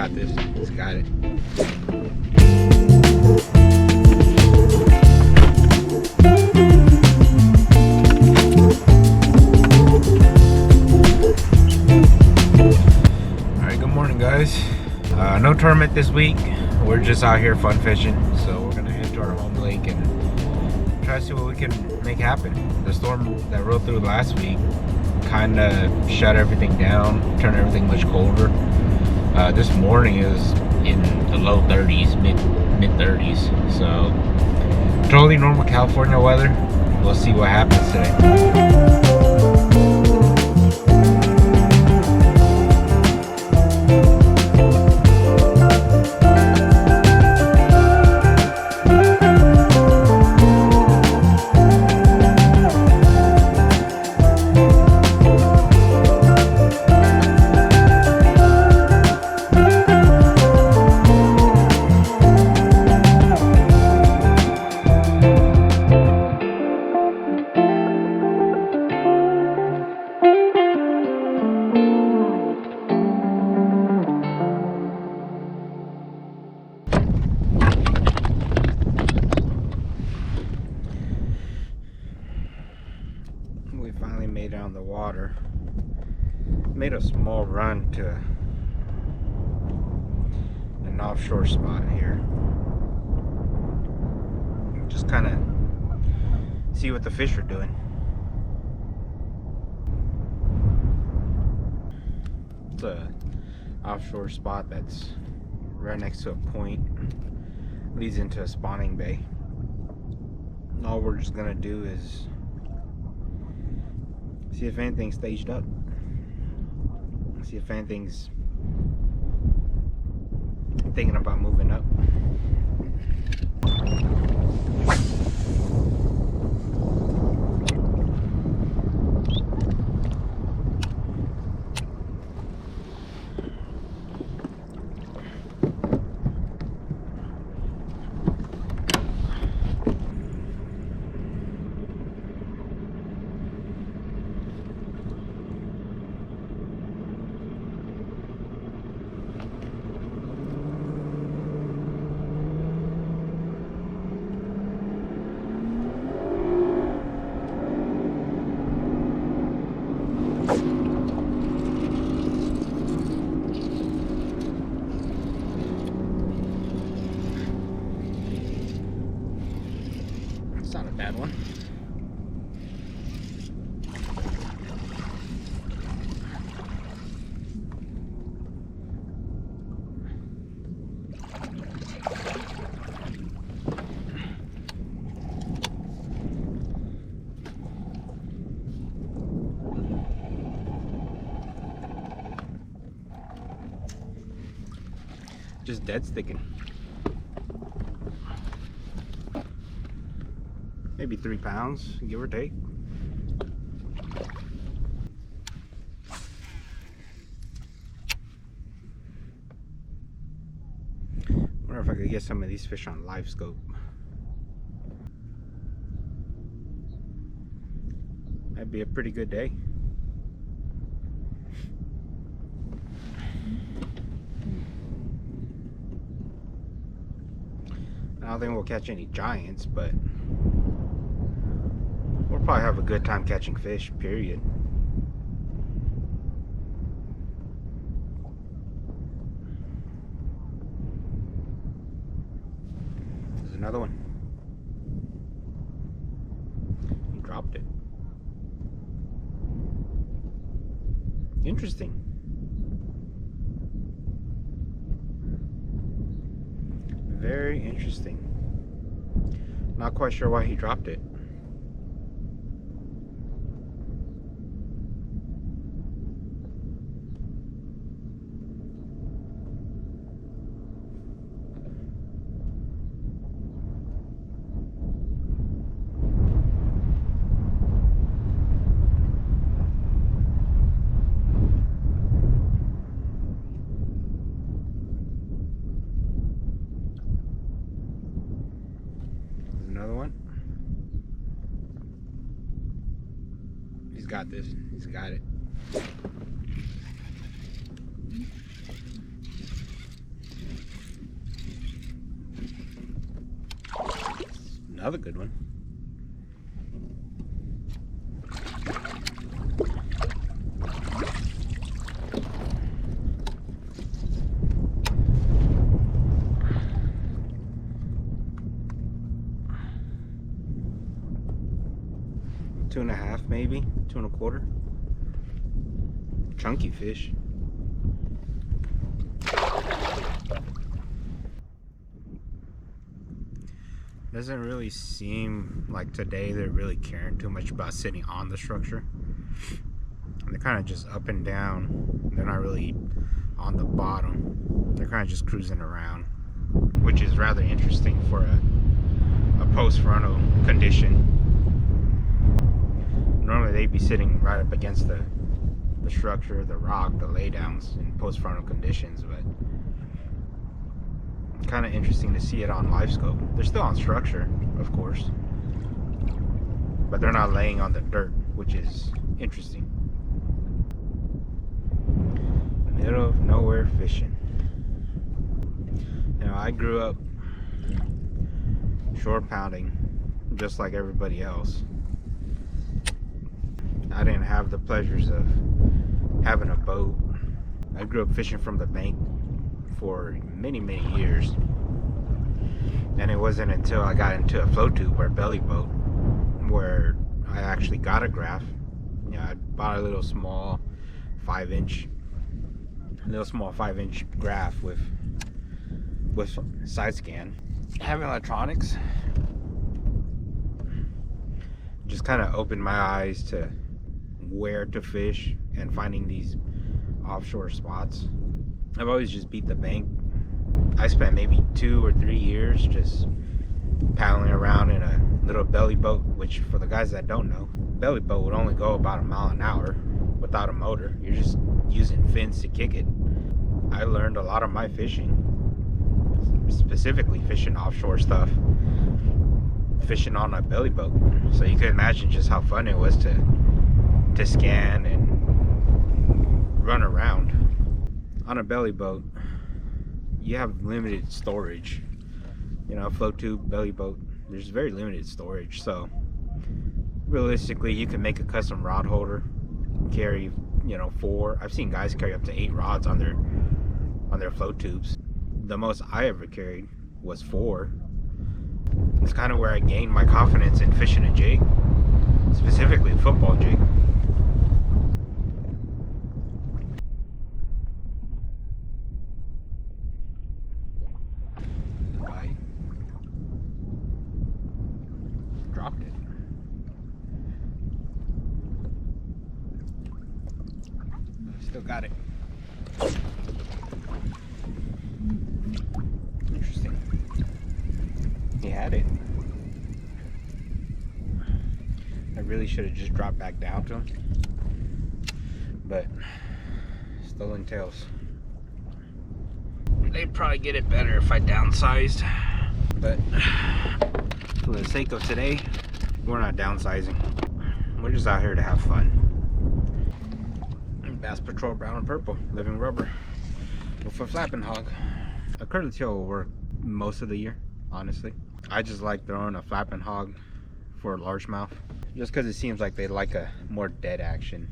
got this. He's got it. Alright, good morning, guys. No tournament this week. We're just out here fun fishing. So we're gonna head to our home lake and try to see what we can make happen. The storm that rolled through last week kind of shut everything down, turned everything much colder. This morning it was in the low 30s, mid 30s. So totally normal California weather. We'll see what happens today. We finally made it on the water. Made a small run to an offshore spot here. Just kind of see what the fish are doing. It's a offshore spot that's right next to a point. Leads into a spawning bay. And all we're just gonna do is see if anything's staged up. See if anything's thinking about moving up. It's not a bad one. Just dead sticking. Maybe 3 pounds, give or take. Wonder if I could get some of these fish on live scope. That'd be a pretty good day. I don't think we'll catch any giants, but we'll probably have a good time catching fish, period. There's another one. He dropped it. Interesting. Very interesting. Not quite sure why he dropped it. Another one. He's got this. He's got it. Another good one. Two and a half, maybe 2.25. Chunky fish. Doesn't really seem like today they're really caring too much about sitting on the structure. They're kind of just up and down. They're not really on the bottom. They're kind of just cruising around, which is rather interesting for a post-frontal condition. Normally they'd be sitting right up against the structure, the rock, the laydowns in post-frontal conditions, but kind of interesting to see it on live scope. They're still on structure, of course, but they're not laying on the dirt, which is interesting. Middle of nowhere fishing. You know, I grew up shore pounding just like everybody else. I didn't have the pleasures of having a boat. I grew up fishing from the bank for many years, and it wasn't until I got into a float tube or belly boat where I actually got a graph. You know, I bought a little small 5-inch graph with side scan. Having electronics just kind of opened my eyes to where to fish and finding these offshore spots. I've always just beat the bank. I spent maybe 2 or 3 years just paddling around in a little belly boat, which for the guys that don't know, belly boat would only go about 1 mile an hour without a motor. You're just using fins to kick it. I learned a lot of my fishing, specifically fishing offshore stuff, fishing on a belly boat. So you can imagine just how fun it was to scan and run around. On a belly boat, you have limited storage. You know, float tube, belly boat, there's very limited storage. So realistically, you can make a custom rod holder, carry, you know, 4. I've seen guys carry up to 8 rods on their float tubes. The most I ever carried was 4. It's kind of where I gained my confidence in fishing a jig, specifically a football jig. Dropped it. Still got it. Interesting. He had it. I really should have just dropped back down to him, but stolen tails. They'd probably get it better if I downsized, but for the sake of today, we're not downsizing. We're just out here to have fun. Bass Patrol Brown and Purple, living rubber with a flapping hog. A curly tail will work most of the year, honestly. I just like throwing a flapping hog for a largemouth, just because it seems like they like a more dead action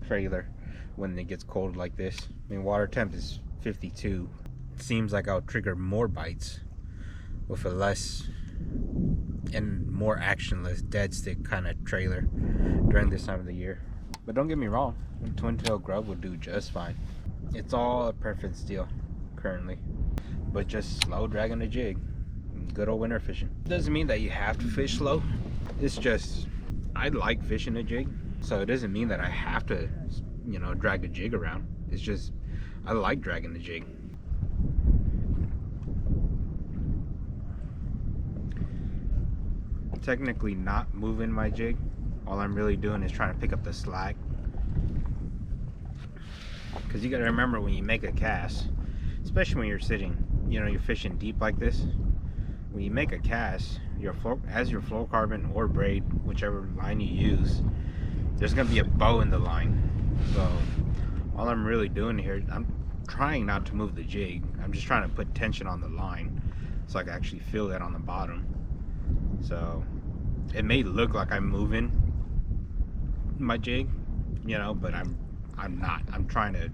trailer when it gets cold like this. I mean, water temp is 52. It seems like I'll trigger more bites with a less and more actionless dead stick kind of trailer during this time of the year. But don't get me wrong, a twin tail grub would do just fine. It's all a preference deal currently, but just slow dragging the jig. Good old winter fishing. Doesn't mean that you have to fish slow. It's just, I like fishing a jig, so it doesn't mean that I have to, you know, drag a jig around. It's just, I like dragging the jig. I'm technically not moving my jig. All I'm really doing is trying to pick up the slack, because you got to remember, when you make a cast, especially when you're sitting, you know, you're fishing deep like this, when you make a cast, your fluorocarbon or braid, whichever line you use, there's going to be a bow in the line. So all I'm really doing here, I'm trying not to move the jig. I'm just trying to put tension on the line so I can actually feel that on the bottom. So it may look like I'm moving my jig, you know, but I'm not. I'm trying to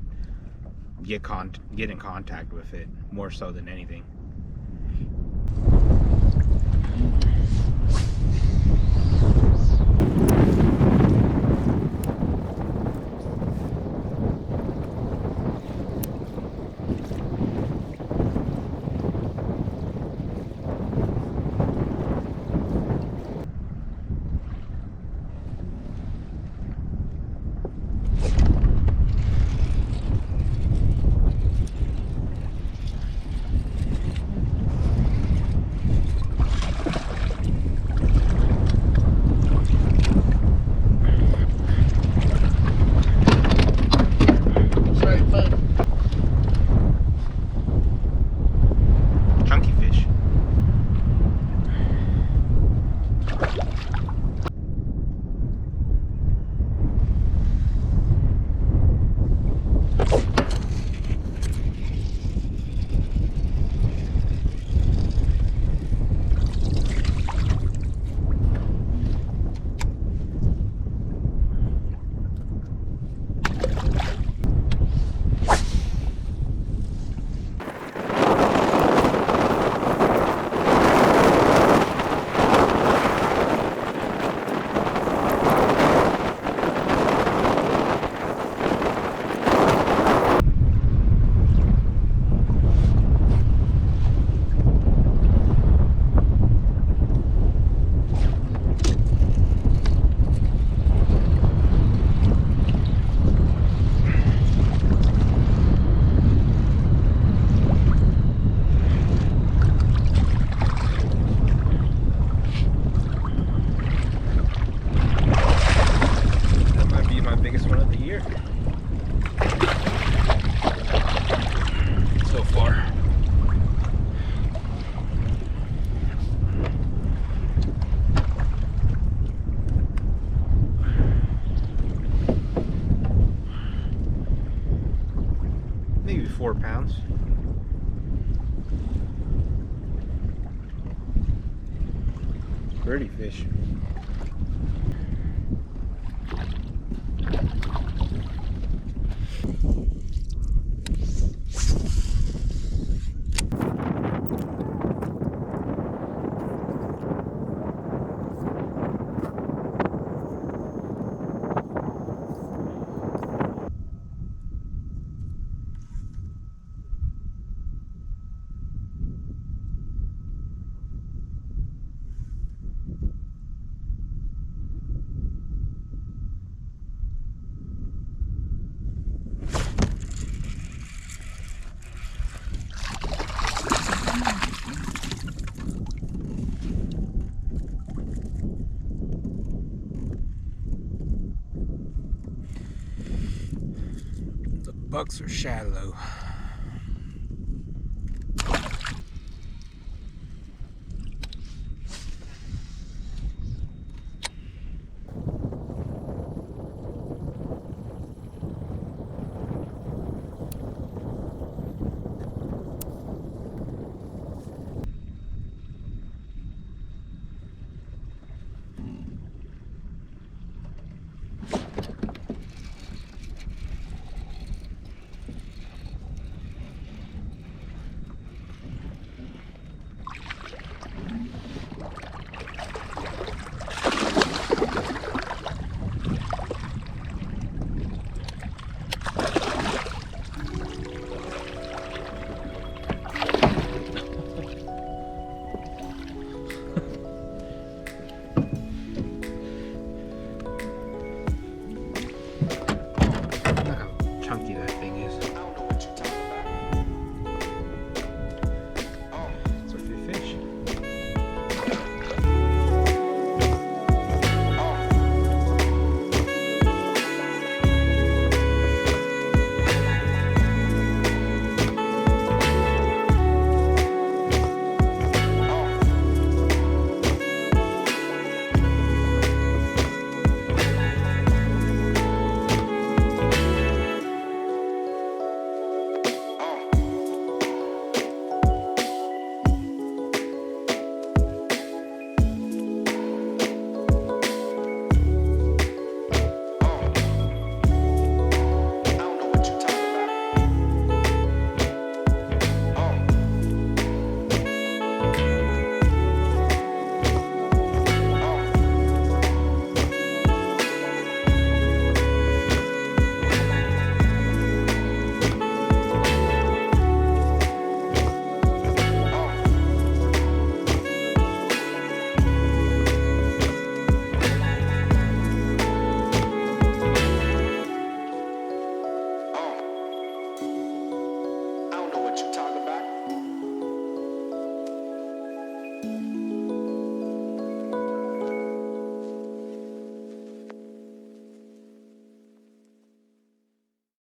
get in contact with it more so than anything. Maybe 4 pounds. Pretty fish. The bucks are shallow.